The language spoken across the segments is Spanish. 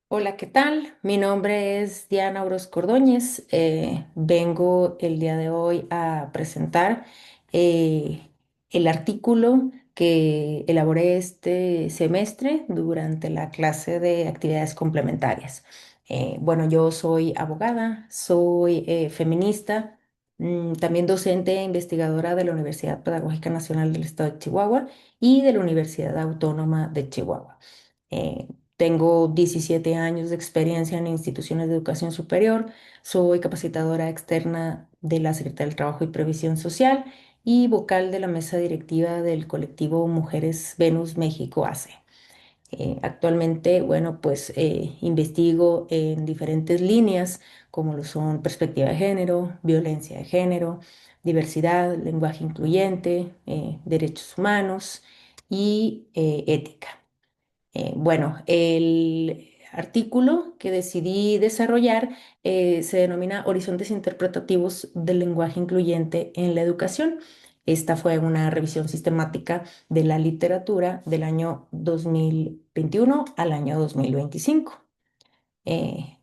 Hola, ¿qué tal? Mi nombre es Diana Orozco Ordóñez. Vengo el día de hoy a presentar eh, el artículo que elaboré este semestre durante la clase de actividades complementarias. Bueno, yo soy abogada, soy feminista, también docente e investigadora de la Universidad Pedagógica Nacional del Estado de Chihuahua y de la Universidad Autónoma de Chihuahua. Eh, Tengo 17 años de experiencia en instituciones de educación superior, soy capacitadora externa de la Secretaría del Trabajo y Previsión Social y vocal de la mesa directiva del colectivo Mujeres Venus México ACE. Actualmente, bueno, pues investigo en diferentes líneas como lo son perspectiva de género, violencia de género, diversidad, lenguaje incluyente, derechos humanos y ética. Bueno, el artículo que decidí desarrollar se denomina Horizontes Interpretativos del Lenguaje Incluyente en la Educación. Esta fue una revisión sistemática de la literatura del año 2021 al año 2025.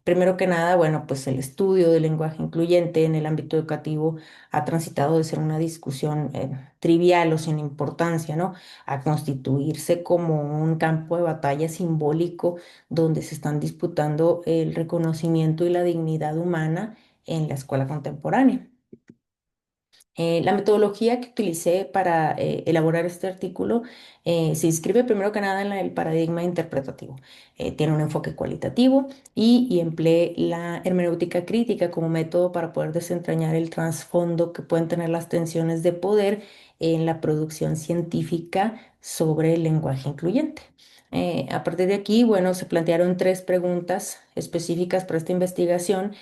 Primero que nada, bueno, pues el estudio del lenguaje incluyente en el ámbito educativo ha transitado de ser una discusión trivial o sin importancia, ¿no? A constituirse como un campo de batalla simbólico donde se están disputando el reconocimiento y la dignidad humana en la escuela contemporánea. La metodología que utilicé para elaborar este artículo se inscribe primero que nada en el paradigma interpretativo. Tiene un enfoque cualitativo y empleé la hermenéutica crítica como método para poder desentrañar el trasfondo que pueden tener las tensiones de poder en la producción científica sobre el lenguaje incluyente. A partir de aquí, bueno, se plantearon tres preguntas específicas para esta investigación.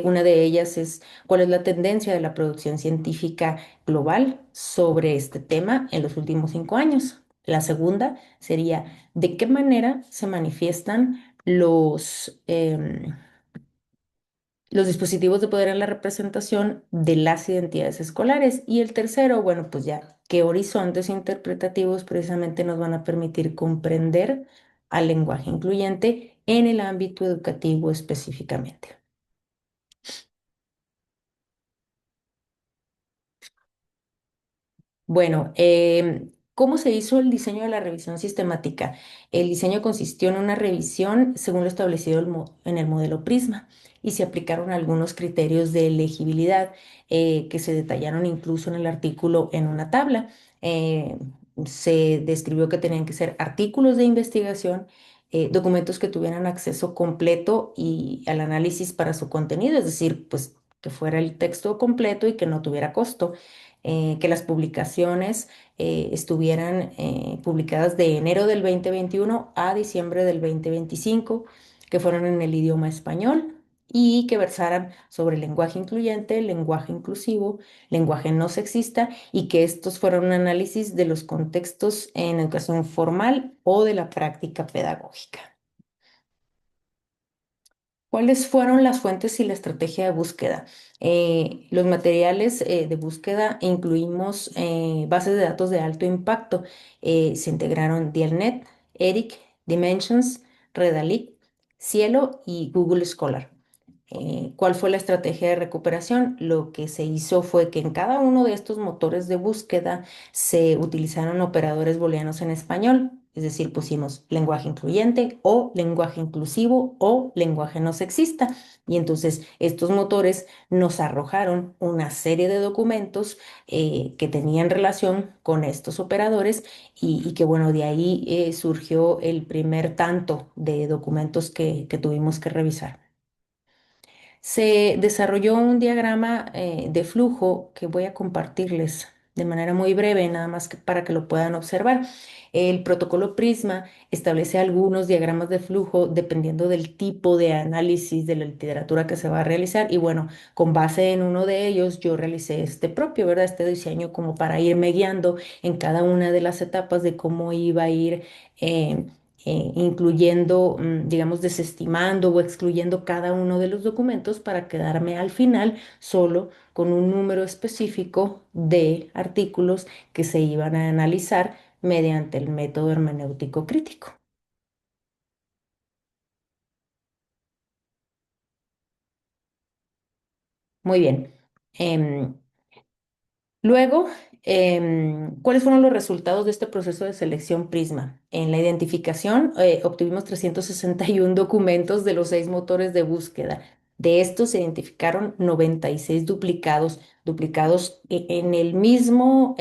Una de ellas es: ¿cuál es la tendencia de la producción científica global sobre este tema en los últimos 5 años? La segunda sería: ¿de qué manera se manifiestan los dispositivos de poder en la representación de las identidades escolares? Y el tercero, bueno, pues ya, ¿qué horizontes interpretativos precisamente nos van a permitir comprender al lenguaje incluyente en el ámbito educativo específicamente? Bueno, ¿cómo se hizo el diseño de la revisión sistemática? El diseño consistió en una revisión según lo establecido en el modelo Prisma y se aplicaron algunos criterios de elegibilidad que se detallaron incluso en el artículo en una tabla. Eh, Se describió que tenían que ser artículos de investigación, documentos que tuvieran acceso completo y al análisis para su contenido, es decir, pues que fuera el texto completo y que no tuviera costo, que las publicaciones estuvieran publicadas de enero del 2021 a diciembre del 2025, que fueran en el idioma español y que versaran sobre lenguaje incluyente, lenguaje inclusivo, lenguaje no sexista, y que estos fueran un análisis de los contextos en educación formal o de la práctica pedagógica. ¿Cuáles fueron las fuentes y la estrategia de búsqueda? Los materiales de búsqueda incluimos bases de datos de alto impacto. Se integraron Dialnet, ERIC, Dimensions, Redalyc, Cielo y Google Scholar. ¿Cuál fue la estrategia de recuperación? Lo que se hizo fue que en cada uno de estos motores de búsqueda se utilizaron operadores booleanos en español, es decir, pusimos lenguaje incluyente o lenguaje inclusivo o lenguaje no sexista. Y entonces estos motores nos arrojaron una serie de documentos que tenían relación con estos operadores y que bueno, de ahí surgió el primer tanto de documentos que tuvimos que revisar. Se desarrolló un diagrama de flujo que voy a compartirles de manera muy breve, nada más que para que lo puedan observar. El protocolo Prisma establece algunos diagramas de flujo dependiendo del tipo de análisis de la literatura que se va a realizar. Y bueno, con base en uno de ellos, yo realicé este propio, ¿verdad? Este diseño como para irme guiando en cada una de las etapas de cómo iba a ir eh, incluyendo, digamos, desestimando o excluyendo cada uno de los documentos para quedarme al final solo con un número específico de artículos que se iban a analizar mediante el método hermenéutico crítico. Muy bien. Luego, ¿cuáles fueron los resultados de este proceso de selección Prisma? En la identificación, obtuvimos 361 documentos de los 6 motores de búsqueda. De estos se identificaron 96 duplicados, en el mismo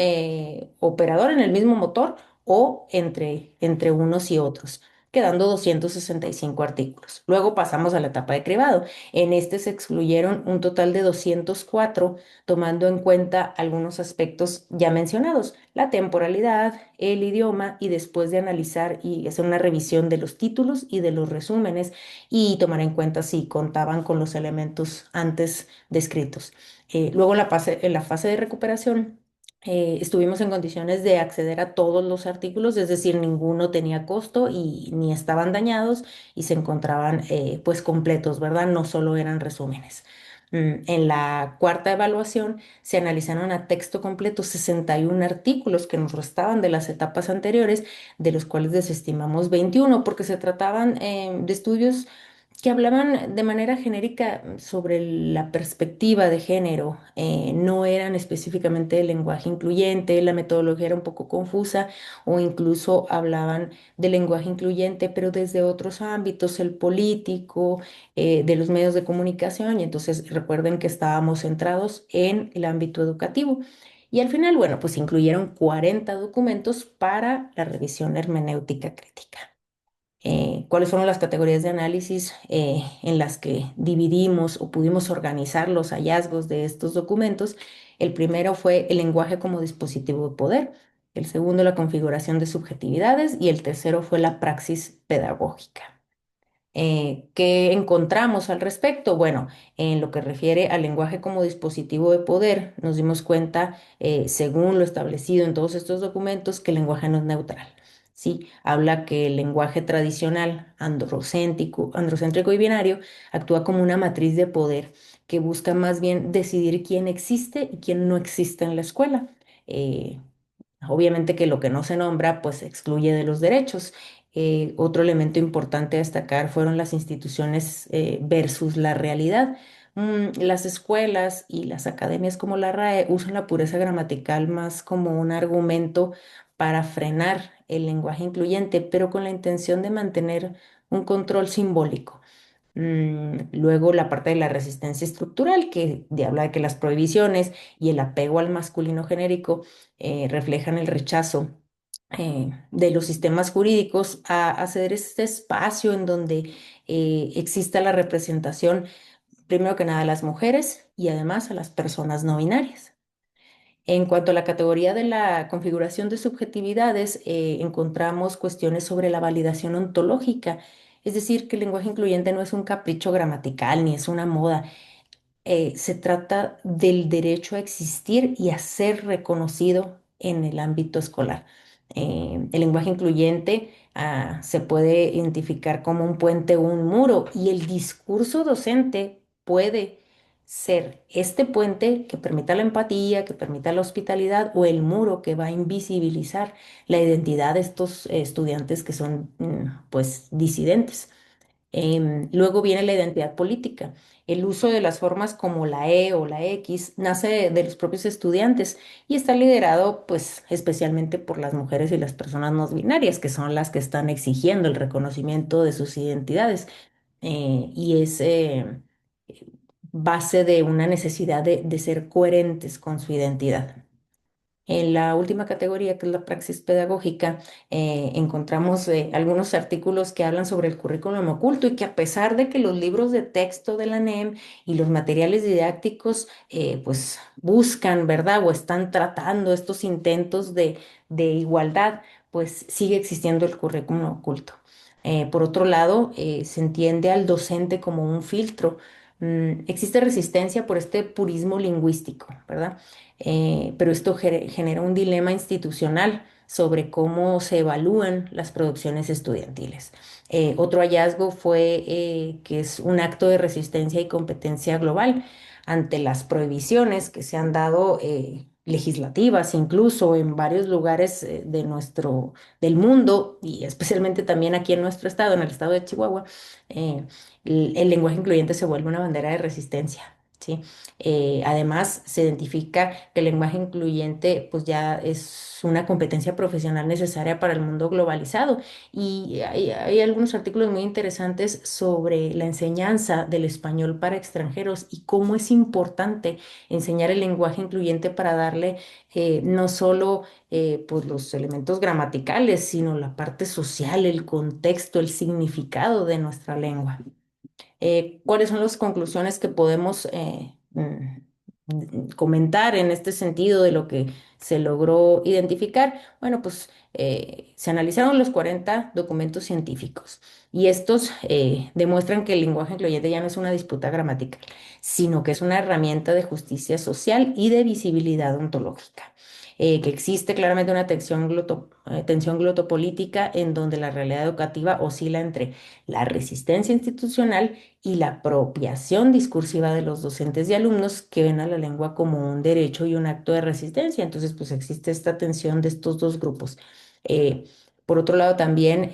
operador, en el mismo motor o entre unos y otros, quedando 265 artículos. Luego pasamos a la etapa de cribado. En este se excluyeron un total de 204, tomando en cuenta algunos aspectos ya mencionados, la temporalidad, el idioma, y después de analizar y hacer una revisión de los títulos y de los resúmenes y tomar en cuenta si contaban con los elementos antes descritos. Luego en la fase de recuperación. Estuvimos en condiciones de acceder a todos los artículos, es decir, ninguno tenía costo y ni estaban dañados y se encontraban pues completos, ¿verdad? No solo eran resúmenes. En la cuarta evaluación se analizaron a texto completo 61 artículos que nos restaban de las etapas anteriores, de los cuales desestimamos 21 porque se trataban de estudios que hablaban de manera genérica sobre la perspectiva de género. No eran específicamente del lenguaje incluyente, la metodología era un poco confusa, o incluso hablaban del lenguaje incluyente, pero desde otros ámbitos, el político, de los medios de comunicación, y entonces recuerden que estábamos centrados en el ámbito educativo. Y al final, bueno, pues incluyeron 40 documentos para la revisión hermenéutica crítica. ¿Cuáles fueron las categorías de análisis en las que dividimos o pudimos organizar los hallazgos de estos documentos? El primero fue el lenguaje como dispositivo de poder, el segundo la configuración de subjetividades y el tercero fue la praxis pedagógica. ¿Qué encontramos al respecto? Bueno, en lo que refiere al lenguaje como dispositivo de poder, nos dimos cuenta, según lo establecido en todos estos documentos, que el lenguaje no es neutral. Sí, habla que el lenguaje tradicional, androcéntrico y binario, actúa como una matriz de poder que busca más bien decidir quién existe y quién no existe en la escuela. Eh, Obviamente que lo que no se nombra, pues se excluye de los derechos. Otro elemento importante a destacar fueron las instituciones versus la realidad. Las escuelas y las academias como la RAE usan la pureza gramatical más como un argumento para frenar el lenguaje incluyente, pero con la intención de mantener un control simbólico. Luego la parte de la resistencia estructural, habla de que las prohibiciones y el apego al masculino genérico reflejan el rechazo de los sistemas jurídicos a hacer este espacio en donde exista la representación, primero que nada, a las mujeres y además a las personas no binarias. En cuanto a la categoría de la configuración de subjetividades, encontramos cuestiones sobre la validación ontológica, es decir, que el lenguaje incluyente no es un capricho gramatical ni es una moda. Se trata del derecho a existir y a ser reconocido en el ámbito escolar. El lenguaje incluyente se puede identificar como un puente o un muro, y el discurso docente puede ser este puente que permita la empatía, que permita la hospitalidad, o el muro que va a invisibilizar la identidad de estos estudiantes que son pues disidentes. Luego viene la identidad política. El uso de las formas como la E o la X nace de los propios estudiantes y está liderado pues especialmente por las mujeres y las personas no binarias, que son las que están exigiendo el reconocimiento de sus identidades. Y es base de una necesidad de ser coherentes con su identidad. En la última categoría, que es la praxis pedagógica, encontramos algunos artículos que hablan sobre el currículum oculto, y que a pesar de que los libros de texto de la NEM y los materiales didácticos pues buscan, ¿verdad? O están tratando estos intentos de igualdad, pues sigue existiendo el currículum oculto. Por otro lado, se entiende al docente como un filtro. Existe resistencia por este purismo lingüístico, ¿verdad? Pero esto genera un dilema institucional sobre cómo se evalúan las producciones estudiantiles. Otro hallazgo fue que es un acto de resistencia y competencia global ante las prohibiciones que se han dado, legislativas, incluso en varios lugares del mundo, y especialmente también aquí en nuestro estado, en el estado de Chihuahua. eh, el lenguaje incluyente se vuelve una bandera de resistencia. ¿sí? Además, se identifica que el lenguaje incluyente pues ya es una competencia profesional necesaria para el mundo globalizado y hay algunos artículos muy interesantes sobre la enseñanza del español para extranjeros y cómo es importante enseñar el lenguaje incluyente para darle no solo pues los elementos gramaticales, sino la parte social, el contexto, el significado de nuestra lengua. ¿Cuáles son las conclusiones que podemos comentar en este sentido de lo que se logró identificar? Bueno, pues se analizaron los 40 documentos científicos y estos demuestran que el lenguaje incluyente ya no es una disputa gramatical, sino que es una herramienta de justicia social y de visibilidad ontológica. Que existe claramente una tensión glotopolítica en donde la realidad educativa oscila entre la resistencia institucional y la apropiación discursiva de los docentes y alumnos que ven a la lengua como un derecho y un acto de resistencia. Entonces, pues existe esta tensión de estos dos grupos. Eh, por otro lado, también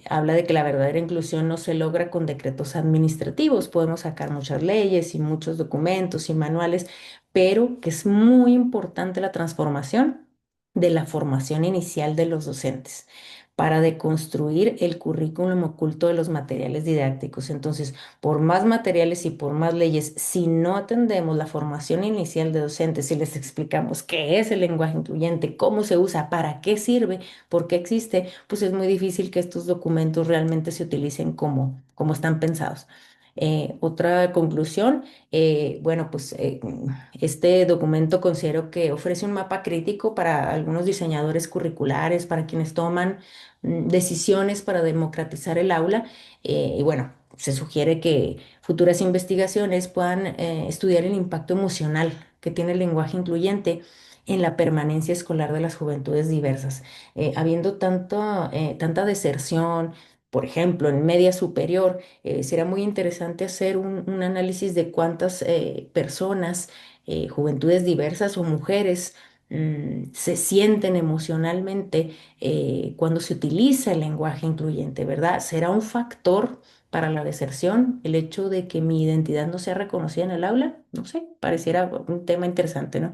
habla de que la verdadera inclusión no se logra con decretos administrativos. Podemos sacar muchas leyes y muchos documentos y manuales, pero que es muy importante la transformación de la formación inicial de los docentes para deconstruir el currículum oculto de los materiales didácticos. Entonces, por más materiales y por más leyes, si no atendemos la formación inicial de docentes, si les explicamos qué es el lenguaje incluyente, cómo se usa, para qué sirve, por qué existe, pues es muy difícil que estos documentos realmente se utilicen como están pensados. Otra conclusión, bueno, pues este documento considero que ofrece un mapa crítico para algunos diseñadores curriculares, para quienes toman decisiones para democratizar el aula. Y bueno, se sugiere que futuras investigaciones puedan estudiar el impacto emocional que tiene el lenguaje incluyente en la permanencia escolar de las juventudes diversas. Habiendo tanta deserción, por ejemplo, en media superior, será muy interesante hacer un análisis de cuántas personas, juventudes diversas o mujeres, se sienten emocionalmente cuando se utiliza el lenguaje incluyente, ¿verdad? ¿Será un factor para la deserción el hecho de que mi identidad no sea reconocida en el aula? No sé, pareciera un tema interesante, ¿no?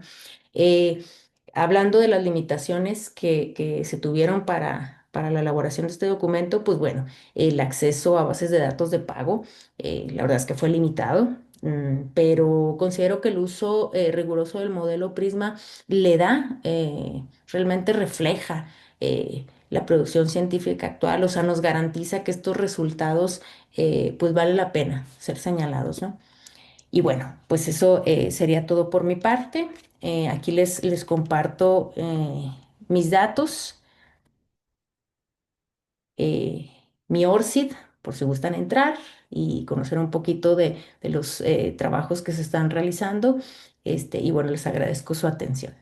Eh, Hablando de las limitaciones que se tuvieron para la elaboración de este documento, pues bueno, el acceso a bases de datos de pago, la verdad es que fue limitado. Pero considero que el uso riguroso del modelo Prisma le da, realmente refleja la producción científica actual, o sea, nos garantiza que estos resultados pues vale la pena ser señalados, ¿no? Y bueno, pues eso sería todo por mi parte. Aquí les comparto mis datos, eh, mi ORCID, por si gustan entrar y conocer un poquito de los trabajos que se están realizando. Y bueno, les agradezco su atención.